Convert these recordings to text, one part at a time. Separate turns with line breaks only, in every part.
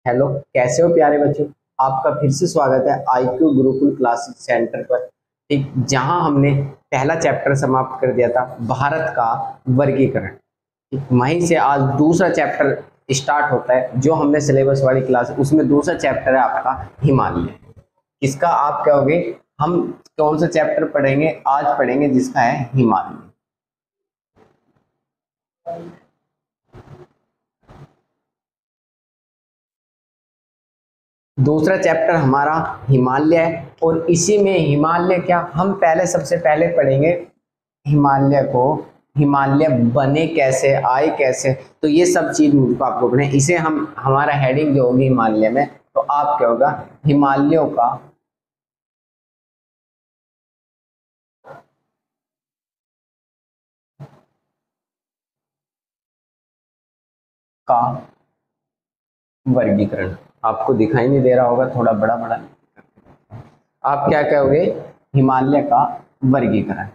Hello, कैसे हो प्यारे बच्चों। आपका फिर से स्वागत है आईक्यू गुरुकुल क्लासेस सेंटर पर। ठीक, जहां हमने पहला चैप्टर समाप्त कर दिया था, भारत का वर्गीकरण। ठीक, वहीं से आज दूसरा चैप्टर स्टार्ट होता है, जो हमने सिलेबस वाली क्लास, उसमें दूसरा चैप्टर है आपका हिमालय। इसका आप कहोगे हम कौन सा चैप्टर पढ़ेंगे? आज पढ़ेंगे जिसका है हिमालय। दूसरा चैप्टर हमारा हिमालय है, और इसी में हिमालय क्या, हम पहले सबसे पहले पढ़ेंगे हिमालय को। हिमालय बने कैसे, आए कैसे, तो ये सब चीज मुझको आपको पढ़े। इसे हम हमारा हेडिंग जो होगी हिमालय में, तो आप क्या होगा, हिमालयों का वर्गीकरण। आपको दिखाई नहीं दे रहा होगा, थोड़ा बड़ा बड़ा। आप क्या कहोगे, हिमालय का वर्गीकरण।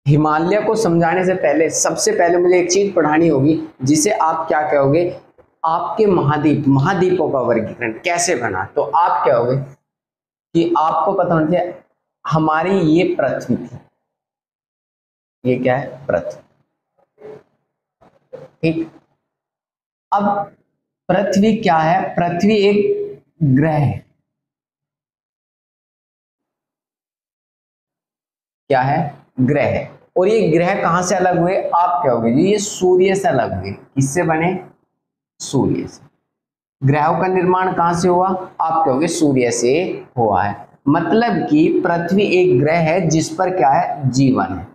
हिमालय को समझाने से पहले सबसे पहले मुझे एक चीज पढ़ानी होगी, जिसे आप क्या कहोगे, आपके महाद्वीपों का वर्गीकरण कैसे बना। तो आप क्या कहोगे कि आपको पता होना चाहिए, हमारी ये पृथ्वी थी, ये क्या है, पृथ्वी। ठीक, अब पृथ्वी क्या है, पृथ्वी एक ग्रह है। क्या है, ग्रह है। और ये ग्रह कहां से अलग हुए, आप क्या कहोगे, ये सूर्य से अलग हुए। किससे बने, सूर्य से। ग्रहों का निर्माण कहां से हुआ, आप कहोगे सूर्य से हुआ है। मतलब कि पृथ्वी एक ग्रह है जिस पर क्या है, जीवन है।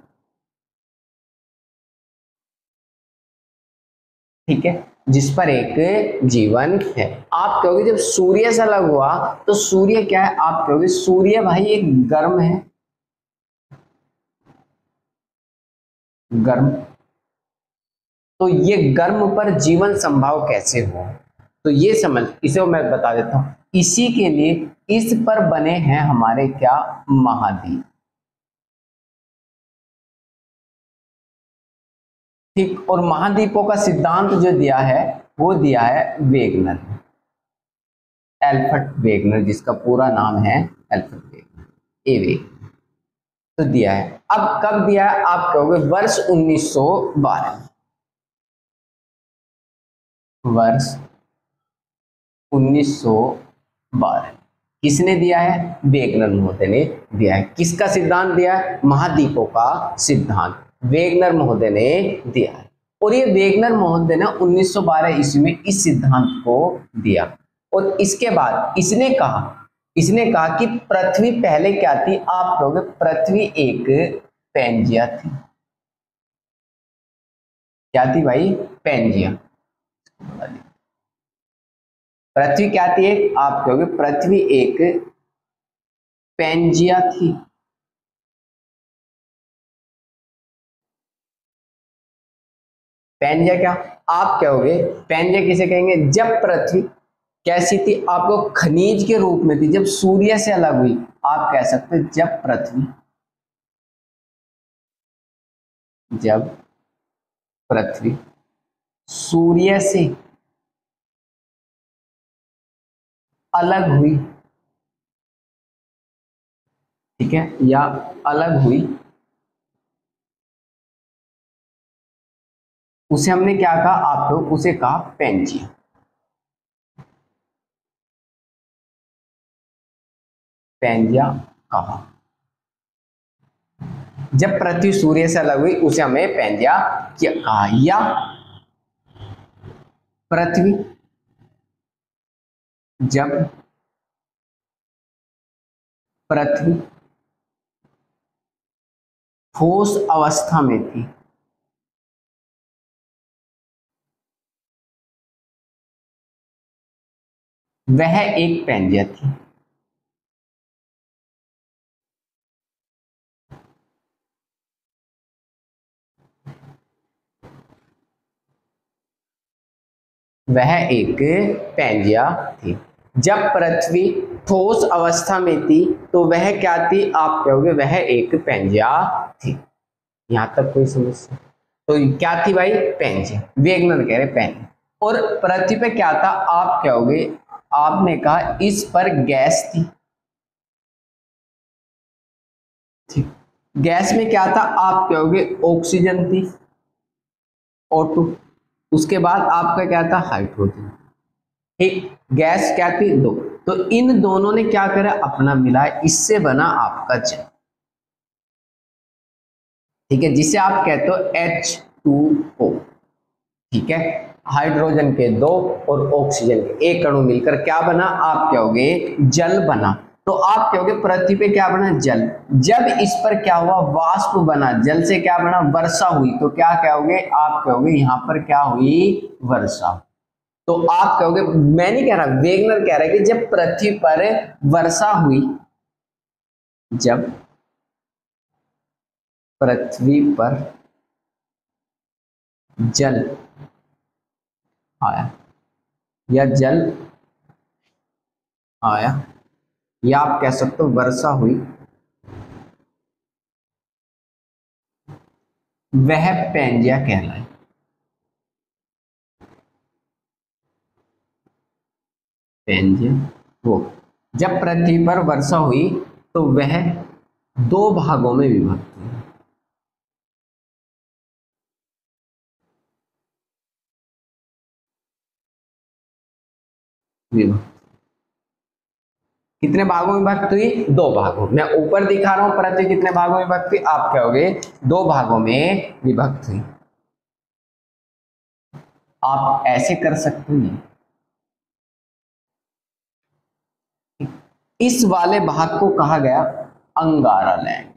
ठीक है, जिस पर एक जीवन है। आप कहोगे जब सूर्य से अलग हुआ, तो सूर्य क्या है, आप कहोगे सूर्य भाई एक गर्म है, गर्म। तो ये गर्म पर जीवन संभव कैसे हुआ, तो ये समझ, इसे मैं बता देता हूं। इसी के लिए इस पर बने हैं हमारे क्या, महाद्वीप। ठीक, और महाद्वीपों का सिद्धांत जो दिया है, वो दिया है वेगनर, एल्फ्रेड वेगनर, जिसका पूरा नाम है एल्फ्रेड वेगनर, ए वेगनर। तो दिया है। अब कब दिया है, आप कहोगे वर्ष 1912। वर्ष 1912 किसने दिया है, वेगनर महोदय ने दिया है। किसका सिद्धांत दिया है, महाद्वीपों का सिद्धांत वेगनर महोदय ने दिया है। और ये वेगनर महोदय ने 1912 ईस्वी में इस सिद्धांत को दिया। और इसके बाद इसने कहा कि पृथ्वी पहले क्या थी, आप कहोगे पृथ्वी एक पेंजिया थी। क्या थी भाई, पेंजिया। पृथ्वी क्या थी, आप कहोगे पृथ्वी एक पेंजिया थी। पेंजिया क्या, आप कहोगे पेंजिया किसे कहेंगे, जब पृथ्वी कैसी थी, आपको खनिज के रूप में थी, जब सूर्य से अलग हुई। आप कह सकते हैं जब पृथ्वी सूर्य से अलग हुई। ठीक है, या अलग हुई, उसे हमने क्या कहा, आप लोग उसे कहा पेंजिया। पेंजिया कहा, जब पृथ्वी सूर्य से अलग हुई उसे हमें पेंजिया कहा। या पृथ्वी जब पृथ्वी ठोस अवस्था में थी, वह एक पेंजिया थी। वह एक पेंजिया थी। जब पृथ्वी ठोस अवस्था में थी तो वह क्या थी, आप कहोगे वह एक पेंजिया थी। यहां तक कोई समस्या? तो क्या थी भाई, पेंजिया। वेगनर कह रहे पेंजिया। और पृथ्वी पे क्या था, आप कहोगे, आपने कहा इस पर गैस थी। ठीक, गैस में क्या था, आप कहोगे ऑक्सीजन थी, O2। उसके बाद आपका क्या था, हाइड्रोजन। ठीक, गैस क्या थी, दो। तो इन दोनों ने क्या करा, अपना मिलाया, इससे बना आपका जल। ठीक है, जिसे आप कहते हो H2O। ठीक है, हाइड्रोजन के दो और ऑक्सीजन के एक अणु मिलकर क्या बना, आप कहोगे जल बना। तो आप कहोगे पृथ्वी पे क्या बना, जल। जब इस पर क्या हुआ, वाष्प बना, जल से क्या बना, वर्षा हुई। तो क्या कहोगे, आप कहोगे यहां पर क्या हुई, वर्षा। तो आप कहोगे, मैं नहीं कह रहा, वेगनर कह रहा है कि जब पृथ्वी पर वर्षा हुई, जब पृथ्वी पर जल आया या जल आया, या आप कह सकते हो वर्षा हुई, वह पेंजिया कहलाए। पेंजिया वो, जब पृथ्वी पर वर्षा हुई तो वह दो भागों में विभक्त हुई। विभक्त कितने भागों में विभक्त हुई, दो भागों। मैं ऊपर दिखा रहा हूं पृथ्वी कितने भागों में विभक्त हुई, आप कहोगे दो भागों में विभक्त हुई। आप ऐसे कर सकते हैं, इस वाले भाग को कहा गया अंगारा लैंड।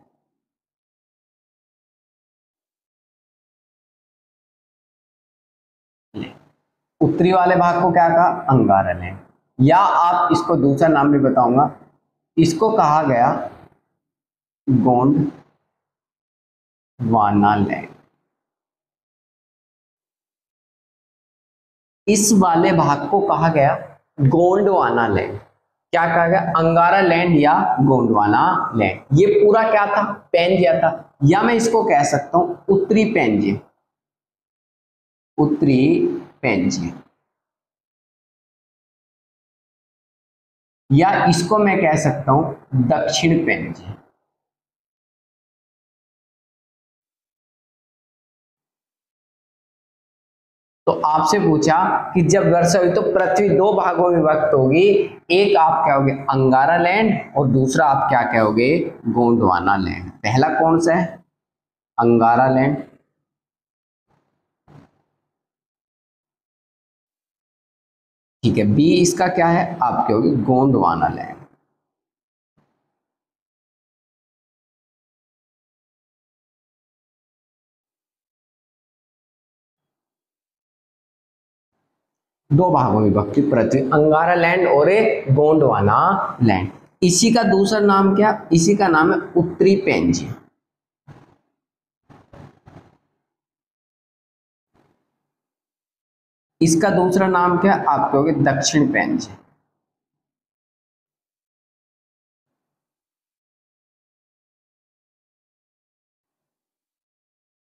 उत्तरी वाले भाग को क्या कहा, अंगारा लैंड। या आप इसको दूसरा नाम भी बताऊंगा, इसको कहा गया गोंडवाना लैंड। इस वाले भाग को कहा गया गोंडवाना लैंड। क्या कहा गया, अंगारा लैंड या गोंडवाना लैंड। ये पूरा क्या था, पेंजिया था। या मैं इसको कह सकता हूं उत्तरी पेंजिया, उत्तरी पेंजिया। या इसको मैं कह सकता हूं दक्षिण पेंजिया। तो आपसे पूछा कि जब वर्षा हुई तो पृथ्वी दो भागों में विभक्त होगी, एक आप कहोगे अंगारा लैंड और दूसरा आप क्या कहोगे, गोंडवाना लैंड। पहला कौन सा है, अंगारा लैंड। ठीक है, बी इसका क्या है, आप कहोगे गोंडवाना लैंड। दो भागों में विभक्त पृथ्वी, अंगारा लैंड और एक गोंडवाना लैंड। इसी का दूसरा नाम क्या, इसी का नाम है उत्तरी पेंजिया। इसका दूसरा नाम क्या, आप कहोगे दक्षिण पेंजिया।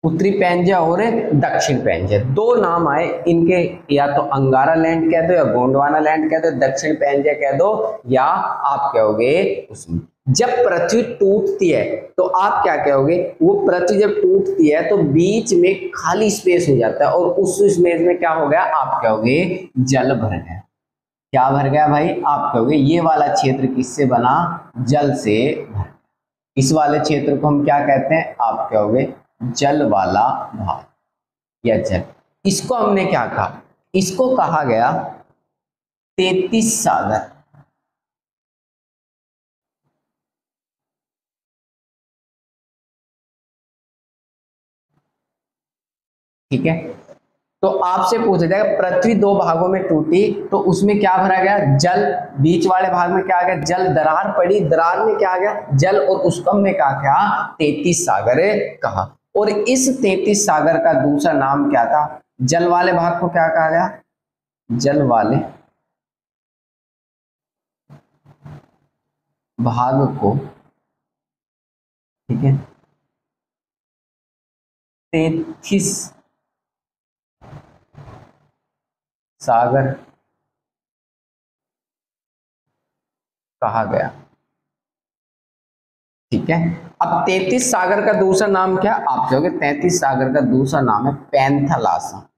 उत्तरी पेंजिया और दक्षिण पेंजिया, दो नाम आए इनके। या तो अंगारा लैंड कह दो या गोंडवाना लैंड कह दो, दक्षिण पेंजिया कह दो, या आप कहोगे उसमें। जब पृथ्वी टूटती है तो आप क्या कहोगे, वो पृथ्वी जब टूटती है तो बीच में खाली स्पेस हो जाता है और उस स्पेस में क्या हो गया, आप कहोगे जल भर गया। क्या भर गया भाई, आप कहोगे ये वाला क्षेत्र किससे बना, जल से भर। इस वाले क्षेत्र को हम क्या कहते हैं, आप कहोगे जल वाला भाग या जल। इसको हमने क्या कहा, इसको कहा गया 33 सागर। ठीक है, तो आपसे पूछा जाएगा पृथ्वी दो भागों में टूटी तो उसमें क्या भरा गया, जल। बीच वाले भाग में क्या आ गया, जल। दरार पड़ी, दरार में क्या आ गया, जल। और उसको हमने कहा क्या, 33 सागर कहा। और इस 33 सागर का दूसरा नाम क्या था, जल वाले भाग को क्या कहा गया, जल वाले भाग को, ठीक है, 33 सागर कहा गया। ठीक है, अब 33 सागर का दूसरा नाम क्या, आप कहोगे 33 सागर का दूसरा नाम है पैंथालासा।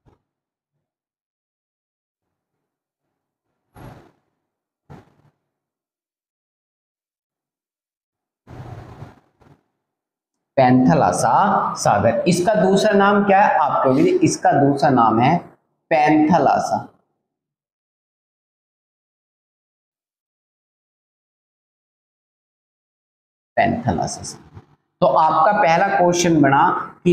पैंथालासा सागर, इसका दूसरा नाम क्या है, आप कहोगे इसका दूसरा नाम है पैंथालासा। पैंथालासा। तो आपका पहला क्वेश्चन बना कि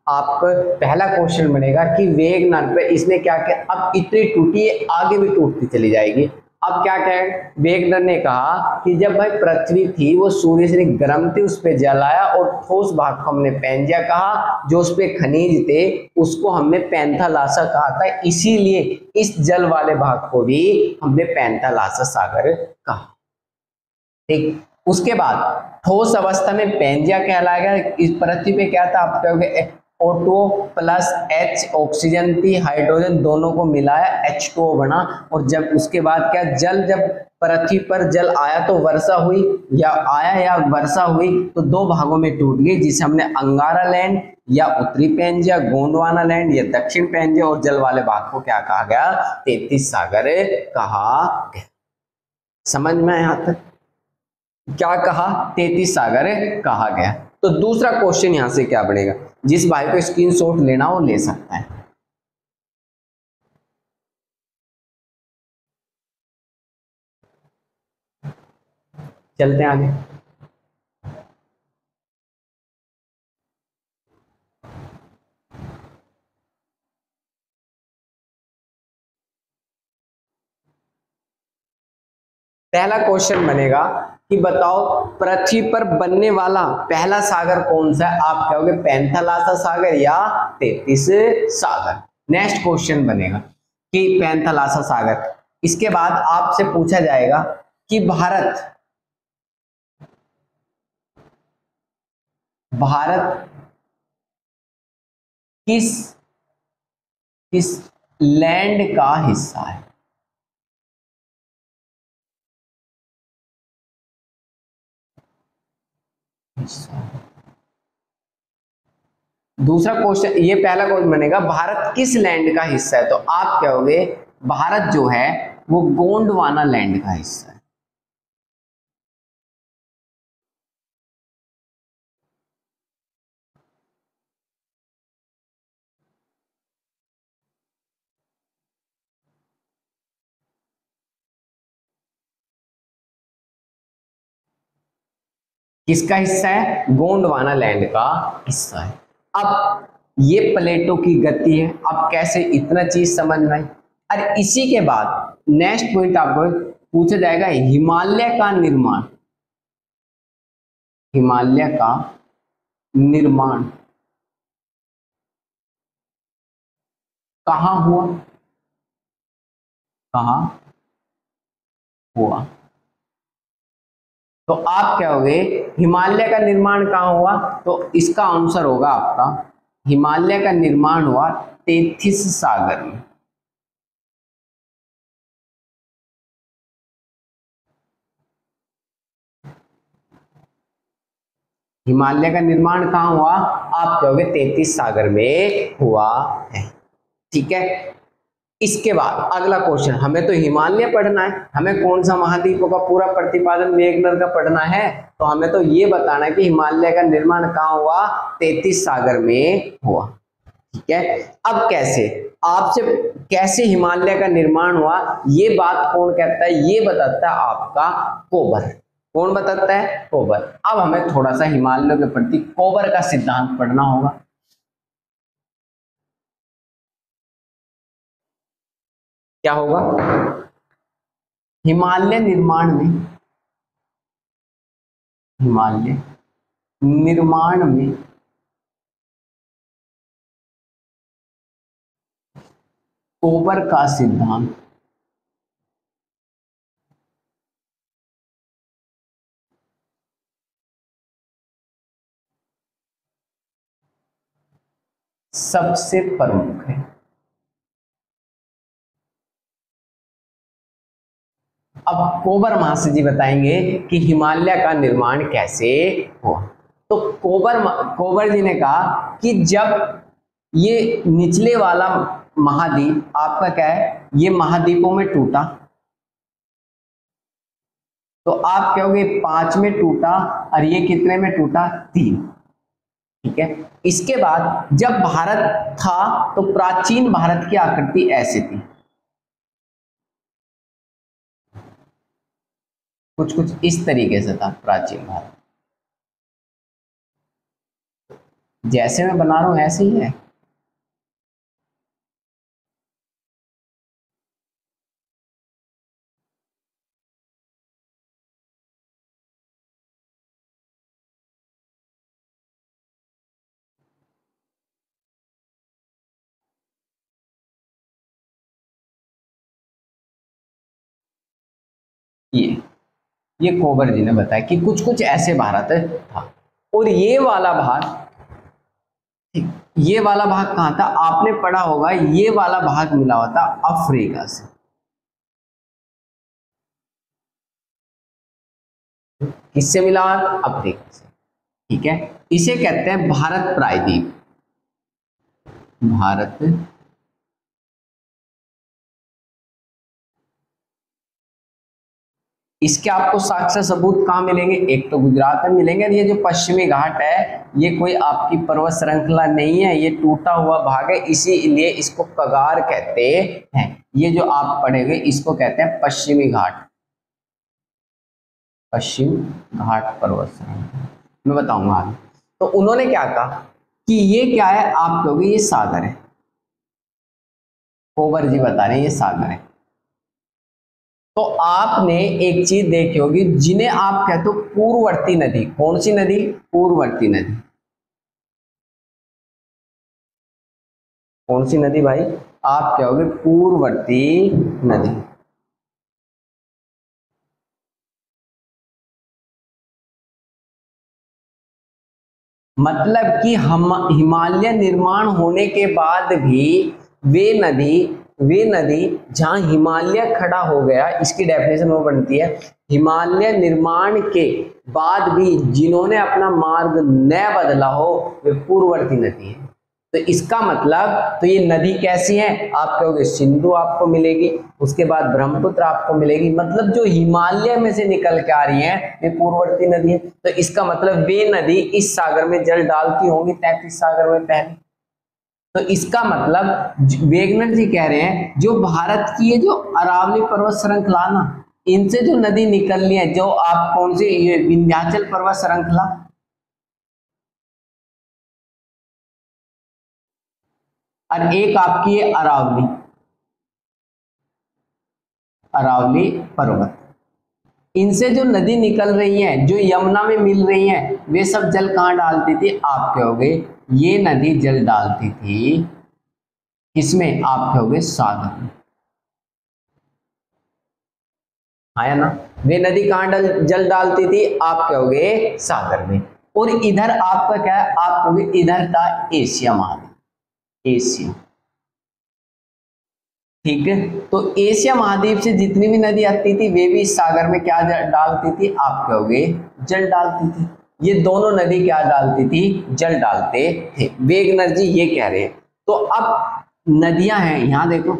आपका पहला क्वेश्चन बनेगा कि वेगनर पे इसने क्या किया, अब इतनी टूटी है आगे भी टूटती चली जाएगी। अब क्या कहे, वेगनर ने कहा कि जब भाई पृथ्वी थी वो सूर्य से गर्म थी, उस पर जल आया और ठोस भाग को हमने पैंजिया कहा, जो उस पे खनिज थे उसको हमने पैंथालासा कहा था, इसीलिए इस जल वाले भाग को भी हमने पैंथालासा सागर कहा। ठीक, उसके बाद ठोस अवस्था में पेंजिया कहलाएगा। इस पृथ्वी पे क्या था, आप कहोगे O2 प्लस H ऑक्सीजन थी, हाइड्रोजन दोनों को मिलाया H2O बना। और जब उसके बाद क्या, जल जब पृथ्वी पर जल आया तो वर्षा हुई, या आया या वर्षा हुई तो दो भागों में टूट गई, जिसे हमने अंगारा लैंड या उत्तरी पेंजिया, गोंडवाना लैंड या दक्षिण पेंजिया, और जल वाले भाग को क्या कहा गया, 33 सागर कहा गया। समझ में आया यहाँ तक, क्या कहा, 33 सागर कहा गया। तो दूसरा क्वेश्चन यहां से क्या बनेगा, जिस भाई को स्क्रीनशॉट लेना हो ले सकता है। चलते हैं आगे। पहला क्वेश्चन बनेगा कि बताओ पृथ्वी पर बनने वाला पहला सागर कौन सा है, आप कहोगे पैंथालासा सागर या 33 सागर। नेक्स्ट क्वेश्चन बनेगा कि पैंथालासा सागर, इसके बाद आपसे पूछा जाएगा कि भारत भारत किस किस लैंड का हिस्सा है। दूसरा क्वेश्चन, ये पहला क्वेश्चन बनेगा भारत किस लैंड का हिस्सा है, तो आप कहोगे भारत जो है वो गोंडवाना लैंड का हिस्सा है। किसका हिस्सा है, गोंडवाना लैंड का हिस्सा है। अब ये प्लेटों की गति है, अब कैसे इतना चीज समझ में आई। और इसी के बाद नेक्स्ट पॉइंट आपको पूछा जाएगा, हिमालय का निर्माण, हिमालय का निर्माण कहाँ हुआ, कहाँ हुआ। तो आप कहोगे हिमालय का निर्माण कहाँ हुआ, तो इसका आंसर होगा आपका हिमालय का निर्माण हुआ 33 सागर में। हिमालय का निर्माण कहाँ हुआ, आप कहोगे 33 सागर में हुआ है। ठीक है, इसके बाद अगला क्वेश्चन, हमें तो हिमालय पढ़ना है, हमें कौन सा महाद्वीपों का पूरा प्रतिपादन वेगनर का पढ़ना है, तो हमें तो ये बताना है कि हिमालय का निर्माण कहाँ हुआ, 33 सागर में हुआ। ठीक है, अब कैसे, आपसे कैसे हिमालय का निर्माण हुआ ये बात कौन कहता है, ये बताता है आपका कोबर। कौन बताता है, कोबर। अब हमें थोड़ा सा हिमालय के प्रति कोबर का सिद्धांत पढ़ना होगा। क्या होगा, हिमालय निर्माण में, हिमालय निर्माण में कोबर का सिद्धांत सबसे प्रमुख है। अब कोबर महाशय जी बताएंगे कि हिमालय का निर्माण कैसे हुआ। तो कोबर जी ने कहा कि जब ये निचले वाला महाद्वीप आपका क्या है, ये महाद्वीपों में टूटा, तो आप कहोगे 5 में टूटा और ये कितने में टूटा, 3। ठीक है। इसके बाद जब भारत था तो प्राचीन भारत की आकृति ऐसी थी, कुछ कुछ इस तरीके से था प्राचीन भारत। जैसे मैं बना रहा हूं ऐसे ही है। ये कोबर जी ने बताया कि कुछ कुछ ऐसे भारत था। और ये वाला भाग, ये वाला भाग कहां था, आपने पढ़ा होगा, ये वाला भाग मिला हुआ था अफ्रीका से। किससे मिला, अफ्रीका से। ठीक है। इसे कहते हैं भारत प्रायद्वीप। भारत इसके आपको साक्ष्य सबूत कहाँ मिलेंगे, एक तो गुजरात में मिलेंगे। ये जो पश्चिमी घाट है ये कोई आपकी पर्वत श्रृंखला नहीं है, ये टूटा हुआ भाग है, इसीलिए इसको कगार कहते हैं। ये जो आप पढ़ेंगे इसको कहते हैं पश्चिमी घाट, पश्चिम घाट पर्वत श्रृंखला, मैं बताऊंगा आगे। तो उन्होंने क्या कहा कि ये क्या है, आप कहोगे ये सागर है। कोबर जी बता रहे हैं ये सागर है। तो आपने एक चीज देखी होगी, जिन्हें आप कहते हो पूर्ववर्ती नदी, कौन सी नदी, पूर्ववर्ती नदी। कौन सी नदी भाई, आप कहोगे पूर्ववर्ती नदी। मतलब कि हम हिमालय निर्माण होने के बाद भी वे नदी जहां हिमालय खड़ा हो गया, इसकी डेफिनेशन वो बनती है, हिमालय निर्माण के बाद भी जिन्होंने अपना मार्ग न बदला हो वे पूर्ववर्ती नदी है। तो इसका मतलब, तो ये नदी कैसी है, आप कहोगे सिंधु आपको मिलेगी, उसके बाद ब्रह्मपुत्र आपको मिलेगी। मतलब जो हिमालय में से निकल के आ रही है वे पूर्ववर्ती नदी है। तो इसका मतलब वे नदी इस सागर में जल डालती होंगी 33 सागर में पहले। तो इसका मतलब वेगनर जी कह रहे हैं जो भारत की ये जो अरावली पर्वत श्रृंखला ना, इनसे जो नदी निकलनी है, जो आप कौन सी, ये विंध्याचल पर्वत श्रृंखला, और एक आपकी ये अरावली पर्वत, इनसे जो नदी निकल रही है, जो यमुना में मिल रही है, वे सब जल कहां डालती थी, आप कहोगे ये नदी जल डालती थी किसमें, आप कहोगे सागर में। आया ना, वे नदी कहां जल डालती थी, आप कहोगे सागर में। और इधर आपका क्या है, आप कहोगे इधर था एशिया महाद्वीप, एशिया। ठीक है। तो एशिया महाद्वीप से जितनी भी नदी आती थी वे भी इस सागर में क्या डालती थी, आप कहोगे जल डालती थी। ये दोनों नदी क्या डालती थी, जल डालते थे। वेगनर जी ये कह रहे हैं। तो अब नदियां हैं, यहां देखो,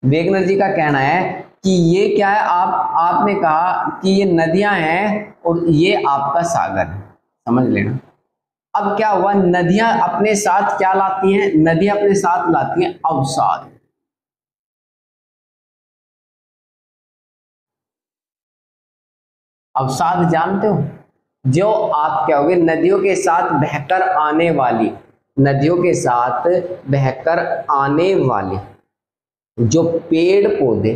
वेगनर जी का कहना है कि ये क्या है, आपने कहा कि ये नदियां हैं और ये आपका सागर है, समझ लेना। अब क्या हुआ, नदियां अपने साथ क्या लाती हैं, नदियां अपने साथ लाती हैं अवसाद। अवसाद जानते हो, जो आप कहोगे नदियों के साथ बहकर आने वाली, नदियों के साथ बहकर आने वाली जो पेड़ पौधे,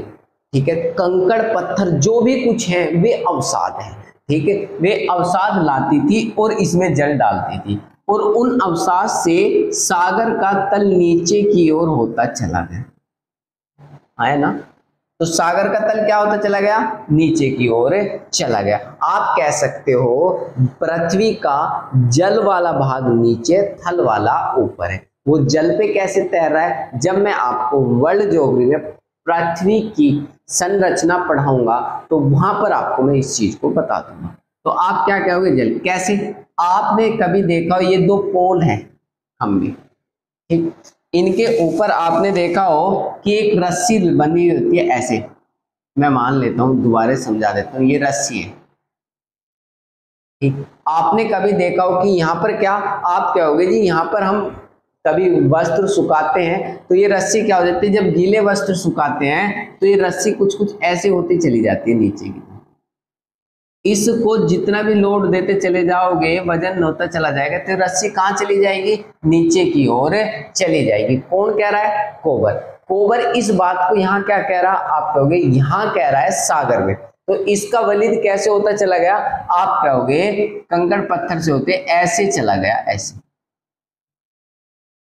ठीक है, कंकड़ पत्थर जो भी कुछ है वे अवसाद हैं। ठीक है, वे अवसाद लाती थी और इसमें जल डालती थी, और उन अवसाद से सागर का तल नीचे की ओर होता चला गया, है ना। तो सागर का तल क्या होता चला गया, नीचे की ओर चला गया। आप कह सकते हो पृथ्वी का जल वाला भाग नीचे, थल वाला ऊपर है। वो जल पे कैसे तैर रहा है, जब मैं आपको वर्ल्ड ज्योग्राफी में पृथ्वी की संरचना पढ़ाऊंगा तो वहां पर आपको मैं इस चीज को बता दूंगा। तो आप क्या कहोगे, जल कैसे? आपने कभी देखा हो ये दो पोल हैं हम में, ठीक, इनके ऊपर आपने देखा हो कि एक रस्सी बनी होती है ऐसे, मैं मान लेता हूं, दोबारा समझा देता हूं, ये रस्सी है, ठीक। आपने कभी देखा हो कि यहाँ पर क्या, आप कहोगे जी यहाँ पर हम कभी वस्त्र सुखाते हैं तो ये रस्सी क्या हो जाती है, जब गीले वस्त्र सुखाते हैं तो ये रस्सी कुछ कुछ ऐसे होती चली जाती है नीचे की। इसको जितना भी लोड देते चले जाओगे, वजन होता चला जाएगा, तो रस्सी कहाँ चली जाएगी, नीचे की ओर चली जाएगी। कौन कह रहा है, कोबर। कोबर इस बात को यहाँ क्या कह रहा, आप कहोगे यहाँ कह रहा है सागर में। तो इसका वलिद कैसे होता चला गया, आप कहोगे कंकड़ पत्थर से होते ऐसे चला गया, ऐसे।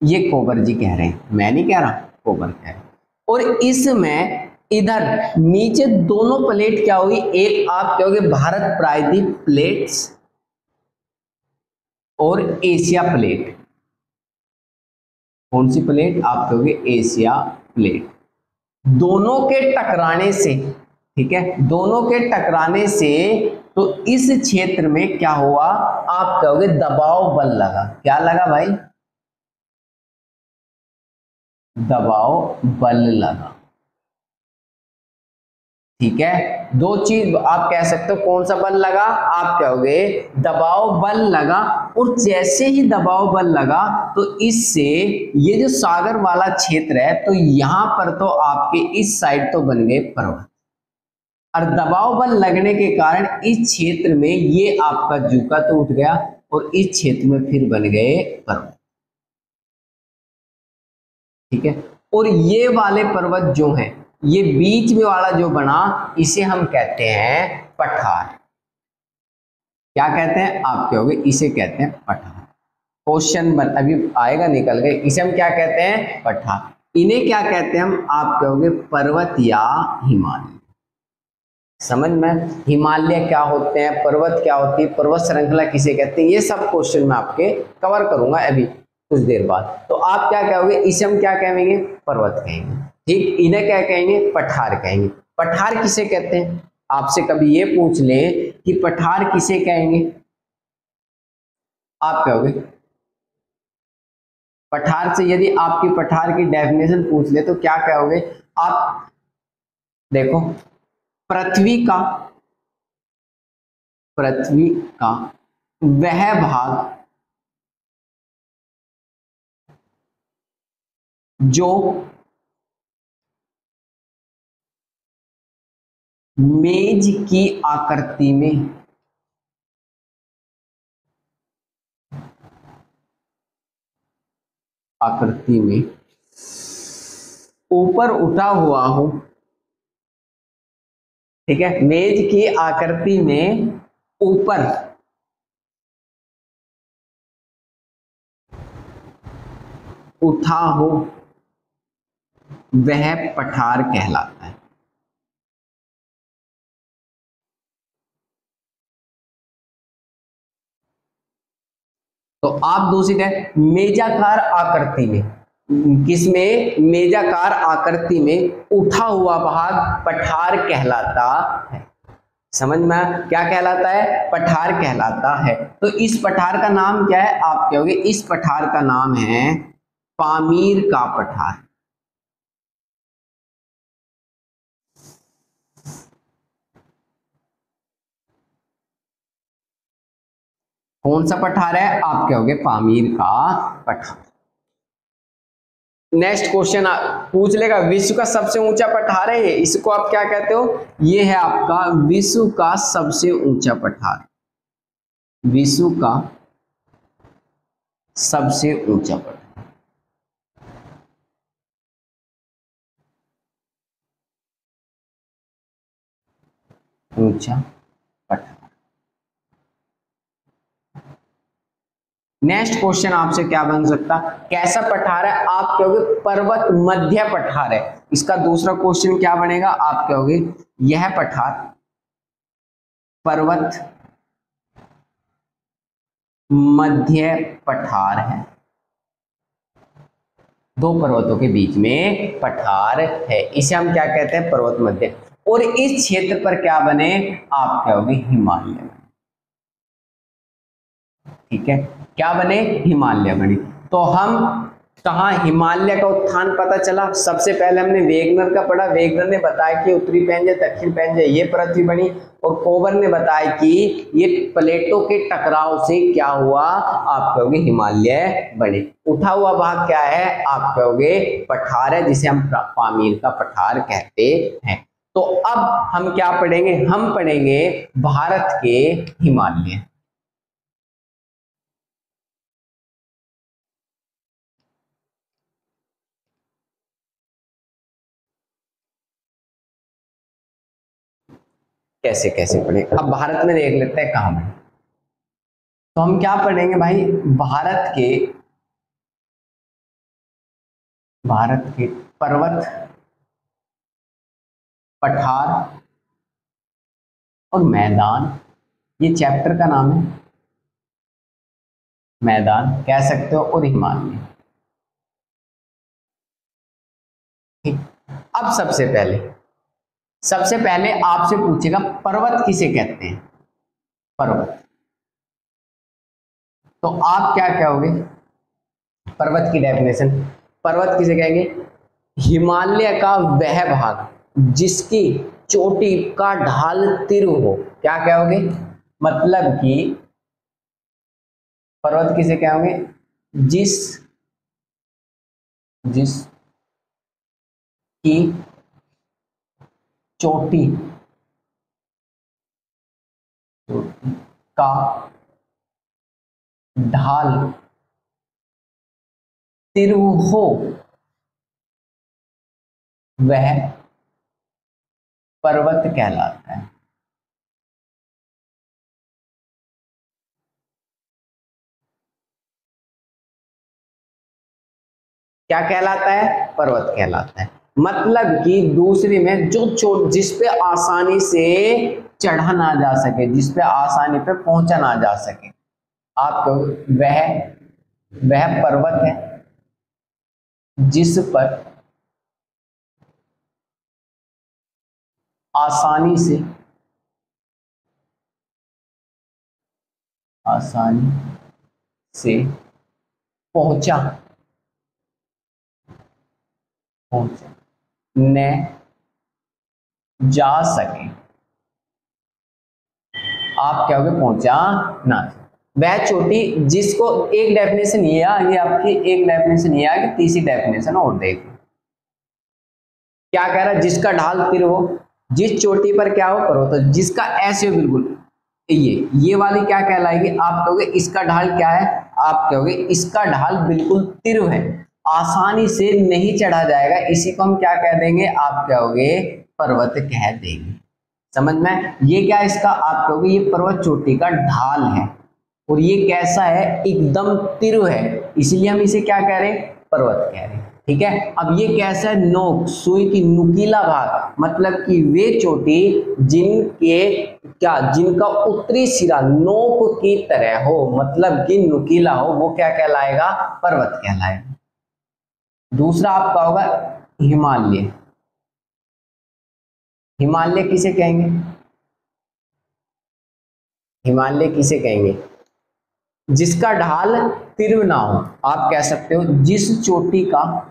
ये कोबर जी कह रहे हैं, मैं नहीं कह रहा, कोबर कह रहे हैं। और इसमें इधर नीचे दोनों प्लेट क्या होगी, एक आप कहोगे भारत प्रायद्वीप प्लेट्स और एशिया प्लेट। कौन सी प्लेट, आप कहोगे एशिया प्लेट। दोनों के टकराने से, ठीक है, दोनों के टकराने से तो इस क्षेत्र में क्या हुआ, आप कहोगे दबाव बल लगा। क्या लगा भाई, दबाव बल लगा, ठीक है। दो चीज आप कह सकते हो, कौन सा बल लगा, आप कहोगे दबाव बल लगा। और जैसे ही दबाव बल लगा तो इससे ये जो सागर वाला क्षेत्र है, तो यहां पर तो आपके इस साइड तो बन गए पर्वत, और दबाव बल लगने के कारण इस क्षेत्र में ये आपका जूका तो उठ गया और इस क्षेत्र में फिर बन गए पर्वत, ठीक है। और ये वाले पर्वत जो हैं, ये बीच में वाला जो बना, इसे हम कहते हैं पठार। क्या कहते हैं, आप कहोगे इसे कहते हैं पठार। क्वेश्चन अभी आएगा निकल गए, इसे हम क्या कहते हैं, पठार। इन्हें क्या कहते हैं हम, आप कहोगे पर्वत या हिमालय। समझ में, हिमालय क्या होते हैं, पर्वत क्या होती है, पर्वत श्रृंखला किसे कहते हैं, ये सब क्वेश्चन मैं आपके कवर करूंगा अभी कुछ देर बाद। तो आप क्या कहोगे, इसे हम क्या कहेंगे, पर्वत कहेंगे, ठीक। इन्हें क्या कहेंगे, पठार कहेंगे। पठार किसे कहते हैं, आपसे कभी ये पूछ ले कि पठार किसे कहेंगे, आप कहोगे पठार से, यदि आपकी पठार की डेफिनेशन पूछ ले तो क्या कहोगे आप, देखो पृथ्वी का वह भाग जो मेज की आकृति में ऊपर उठा हुआ हो, ठीक है, मेज की आकृति में ऊपर उठा हो, वह पठार कहलाता है। तो आप दूसरी है मेजाकार आकृति में, किसमें, मेजाकार आकृति में उठा हुआ भाग पठार कहलाता है। समझ में, क्या कहलाता है, पठार कहलाता है। तो इस पठार का नाम क्या है, आप कहोगे इस पठार का नाम है पामीर का पठार। कौन सा पठार है, आप कहोगे पामीर का पठार। नेक्स्ट क्वेश्चन पूछ लेगा, विश्व का सबसे ऊंचा पठार है ये, इसको आप क्या कहते हो, ये है आपका विश्व का सबसे ऊंचा पठार। विश्व का सबसे ऊंचा पठार, ऊंचा पठार। नेक्स्ट क्वेश्चन आपसे क्या बन सकता, कैसा पठार है, आप कहोगे पर्वत मध्य पठार है। इसका दूसरा क्वेश्चन क्या बनेगा, आप कहोगे यह पठार पर्वत मध्य पठार है। दो पर्वतों के बीच में पठार है, इसे हम क्या कहते हैं, पर्वत मध्य। और इस क्षेत्र पर क्या बने, आप कहोगे हिमालय। ठीक है, क्या बने, हिमालय बने। तो हम कहा हिमालय का उत्थान पता चला, सबसे पहले हमने वेगनर का पढ़ा। वेगनर ने बताया कि उत्तरी पेंजे दक्षिण पेंजे ये पृथ्वी बनी, और कोबर ने बताया कि ये प्लेटों के टकराव से क्या हुआ, आप कहोगे हिमालय बने। उठा हुआ भाग क्या है, आप कहोगे पठार है, जिसे हम पामीर का पठार कहते हैं। तो अब हम क्या पढ़ेंगे, हम पढ़ेंगे भारत के हिमालय। कैसे कैसे पढ़े, अब भारत में देख लेते हैं कहां में। तो हम क्या पढ़ेंगे भाई, भारत के पर्वत, पठार और मैदान, ये चैप्टर का नाम है। मैदान कह सकते हो, और हिमालय। ठीक, अब सबसे पहले आपसे पूछेगा पर्वत किसे कहते हैं, पर्वत। तो आप क्या कहोगे, पर्वत की डेफिनेशन, पर्वत किसे कहेंगे, हिमालय का वह भाग जिसकी चोटी का ढाल तीव्र हो। क्या कहोगे, मतलब कि पर्वत किसे कहोगे, जिस की चोटी का ढाल तीव्र हो, वह पर्वत कहलाता है। क्या कहलाता है, पर्वत कहलाता है। मतलब कि दूसरी में जो जिस पे आसानी से चढ़ा ना जा सके, जिस पे आसानी पे पहुंचा ना जा सके, आप वह पर्वत है जिस पर आसानी से पहुंचा न जा सके, आप क्या होगे, पहुंचा ना। वह चोटी जिसको, एक डेफिनेशन ये आ, ये आपकी एक डेफिनेशन ये आ कि तीसरी डेफिनेशन और देखो क्या कह रहा है, जिसका ढाल तीव्र हो, जिस चोटी पर क्या हो, पर्वत, जिसका ऐसे हो बिल्कुल, ये वाली क्या कहलाएगी, आप कहोगे इसका ढाल क्या है, आप कहोगे इसका ढाल बिल्कुल तीव्र है, आसानी से नहीं चढ़ा जाएगा, इसी को हम क्या कह देंगे, आप कहोगे पर्वत कह देंगे। समझ में, ये क्या इसका, आप कहोगे ये पर्वत चोटी का ढाल है, और ये कैसा है, एकदम तीव्र है, इसलिए हम इसे क्या कह रहे हैं, पर्वत कह रहे हैं। ठीक है, अब ये कैसा है, नोक, सुई की नुकीला भाग, मतलब कि वे चोटी जिनका उत्तरी सिरा नोक की तरह हो, मतलब कि नुकीला हो, वो क्या कहलाएगा, पर्वत कहलाएगा। दूसरा आपका होगा हिमालय। हिमालय किसे कहेंगे, हिमालय किसे कहेंगे, जिसका ढाल तीव्र ना हो, आप कह सकते हो जिस चोटी का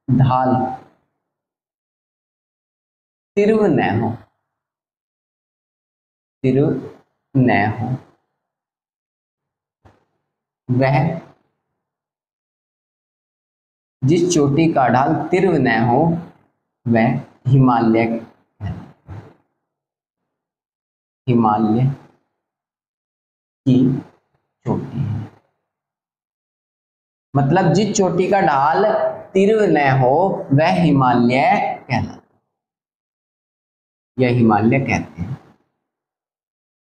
ढाल तीव्र न हो, वह, जिस चोटी का ढाल तीव्र न हो वह हिमालय की चोटी है। मतलब जिस चोटी का ढाल तीव्र न हो वह हिमालय कहलाता, यह हिमालय कहते हैं,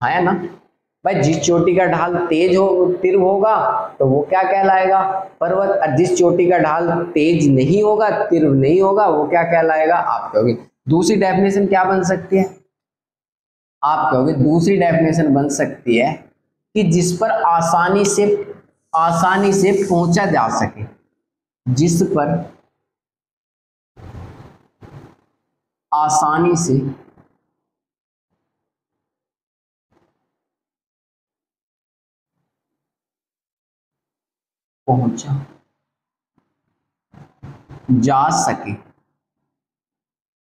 है ना भाई। जिस चोटी का ढाल तीव्र होगा तो वो क्या कहलाएगा, पर्वत, और जिस चोटी का ढाल तेज नहीं होगा, तीव्र नहीं होगा, वो क्या कहलाएगा, आप कहोगे। दूसरी डेफिनेशन क्या बन सकती है, आप कहोगे दूसरी डेफिनेशन बन सकती है कि जिस पर आसानी से पहुंचा जा सके, जिस पर आसानी से पहुंचा जा सके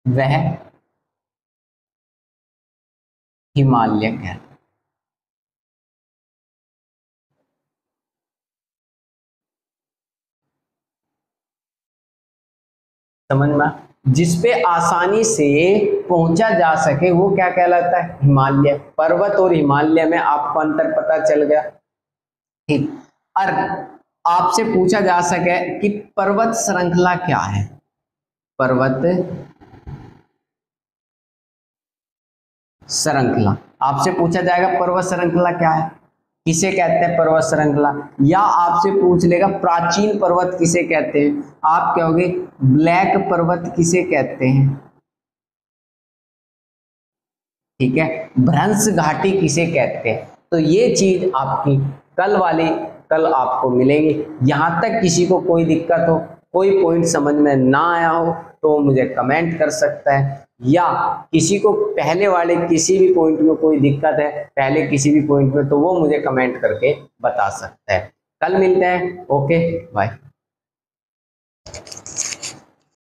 वह हिमालय कहलाता है। समझ में? जिस पे आसानी से पहुंचा जा सके वो क्या कहलाता है? हिमालय। पर्वत और हिमालय में आपको अंतर पता चल गया, ठीक। और आपसे पूछा जा सके कि पर्वत श्रृंखला क्या है, पर्वत श्रृंखला आपसे पूछा जाएगा पर्वत श्रृंखला क्या है, किसे कहते हैं पर्वत श्रृंखला, या आपसे पूछ लेगा प्राचीन पर्वत किसे कहते हैं, आप कहोगे ब्लैक पर्वत किसे कहते हैं, ठीक है, भ्रंश घाटी किसे कहते हैं। तो ये चीज आपकी कल आपको मिलेंगे। यहां तक किसी को कोई दिक्कत हो, कोई पॉइंट समझ में ना आया हो तो मुझे कमेंट कर सकता है, या किसी को पहले वाले किसी भी पॉइंट में कोई दिक्कत है पहले किसी भी पॉइंट में, तो वो मुझे कमेंट करके बता सकता है। कल मिलते हैं, ओके बाय।